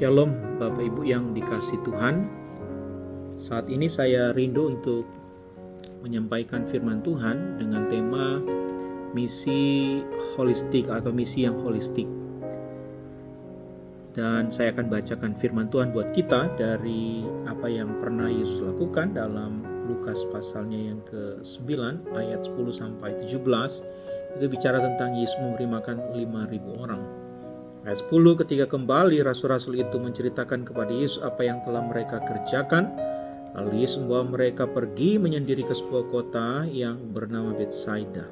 Shalom Bapak Ibu yang dikasih Tuhan. Saat ini saya rindu untuk menyampaikan firman Tuhan dengan tema misi holistik atau misi yang holistik. Dan saya akan bacakan firman Tuhan buat kita dari apa yang pernah Yesus lakukan dalam Lukas pasalnya yang ke-9 ayat 10 sampai 17. Itu bicara tentang Yesus memberi makan 5.000 orang. Ayat 10, ketika kembali rasul-rasul itu menceritakan kepada Yesus apa yang telah mereka kerjakan. Lalu Yesus membawa mereka pergi menyendiri ke sebuah kota yang bernama Betsaida.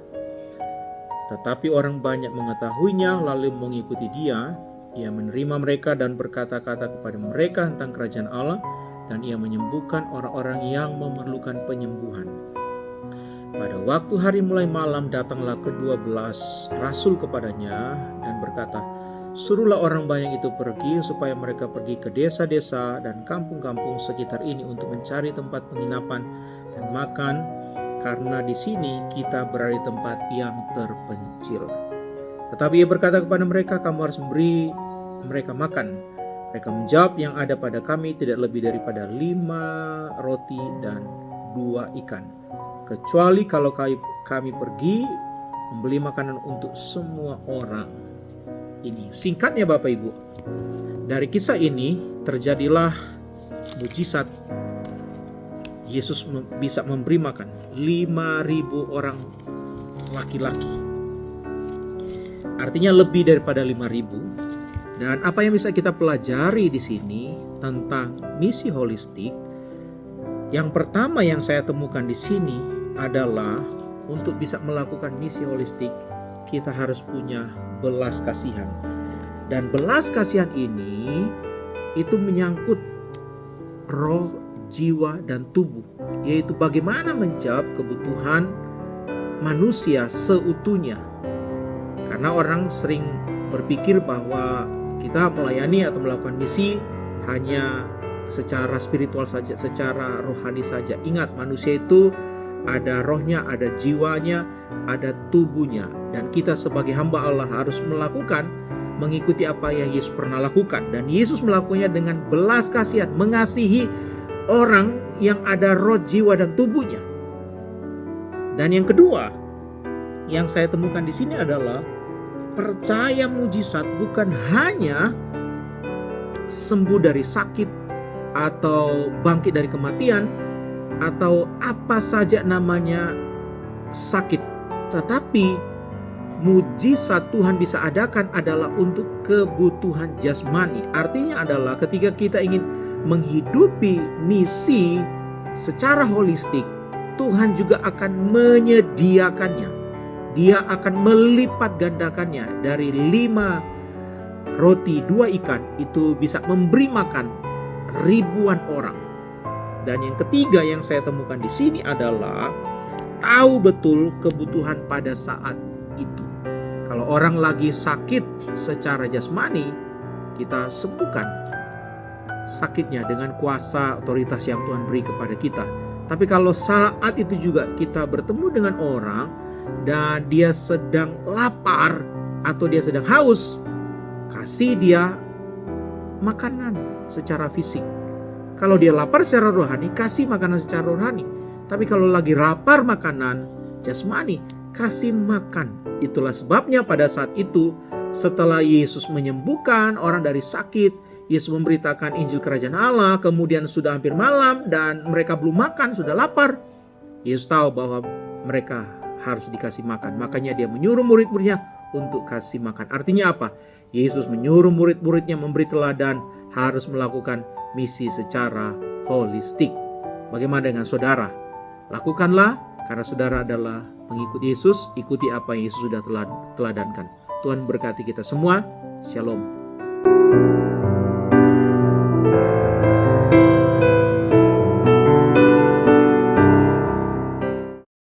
Tetapi orang banyak mengetahuinya lalu mengikuti dia. Ia menerima mereka dan berkata-kata kepada mereka tentang kerajaan Allah, dan ia menyembuhkan orang-orang yang memerlukan penyembuhan. Pada waktu hari mulai malam datanglah ke-12 rasul kepadanya dan berkata, "Suruhlah orang banyak itu pergi supaya mereka pergi ke desa-desa dan kampung-kampung sekitar ini untuk mencari tempat penginapan dan makan, karena di sini kita berada di tempat yang terpencil." Tetapi ia berkata kepada mereka, "Kamu harus memberi mereka makan." Mereka menjawab, "Yang ada pada kami tidak lebih daripada 5 roti dan 2 ikan. Kecuali kalau kami pergi membeli makanan untuk semua orang." Ini singkatnya Bapak Ibu. Dari kisah ini terjadilah mujizat. Yesus bisa memberi makan 5.000 orang laki-laki. Artinya lebih daripada 5.000. Dan apa yang bisa kita pelajari di sini tentang misi holistik? Yang pertama yang saya temukan di sini adalah untuk bisa melakukan misi holistik, kita harus punya belas kasihan. Dan belas kasihan ini itu menyangkut roh, jiwa, dan tubuh, yaitu bagaimana menjawab kebutuhan manusia seutuhnya. Karena orang sering berpikir bahwa kita melayani atau melakukan misi hanya secara spiritual saja, secara rohani saja. Ingat, manusia itu ada rohnya, ada jiwanya, ada tubuhnya. Dan kita sebagai hamba Allah harus mengikuti apa yang Yesus pernah lakukan. Dan Yesus melakukannya dengan belas kasihan, mengasihi orang yang ada roh, jiwa, dan tubuhnya. Dan yang kedua yang saya temukan di sini adalah percaya mujizat bukan hanya sembuh dari sakit atau bangkit dari kematian atau apa saja namanya sakit, tetapi mujizat Tuhan bisa adakan adalah untuk kebutuhan jasmani. Artinya adalah ketika kita ingin menghidupi misi secara holistik, Tuhan juga akan menyediakannya. Dia akan melipat gandakannya. Dari 5 roti 2 ikan itu bisa memberi makan ribuan orang. Dan yang ketiga yang saya temukan di sini adalah tahu betul kebutuhan pada saat itu. Kalau orang lagi sakit secara jasmani, kita sembuhkan sakitnya dengan kuasa otoritas yang Tuhan beri kepada kita. Tapi kalau saat itu juga kita bertemu dengan orang dan dia sedang lapar atau dia sedang haus, kasih dia makanan secara fisik. Kalau dia lapar secara rohani, kasih makanan secara rohani. Tapi kalau lagi lapar makanan jasmani, kasih makan. Itulah sebabnya pada saat itu, setelah Yesus menyembuhkan orang dari sakit, Yesus memberitakan Injil Kerajaan Allah, kemudian sudah hampir malam dan mereka belum makan, sudah lapar. Yesus tahu bahwa mereka harus dikasih makan. Makanya dia menyuruh murid-muridnya untuk kasih makan. Artinya apa? Yesus menyuruh murid-muridnya memberi teladan, harus melakukan misi secara holistik. Bagaimana dengan saudara? Lakukanlah, karena saudara adalah pengikut Yesus. Ikuti apa yang Yesus sudah teladankan. Tuhan berkati kita semua. Shalom.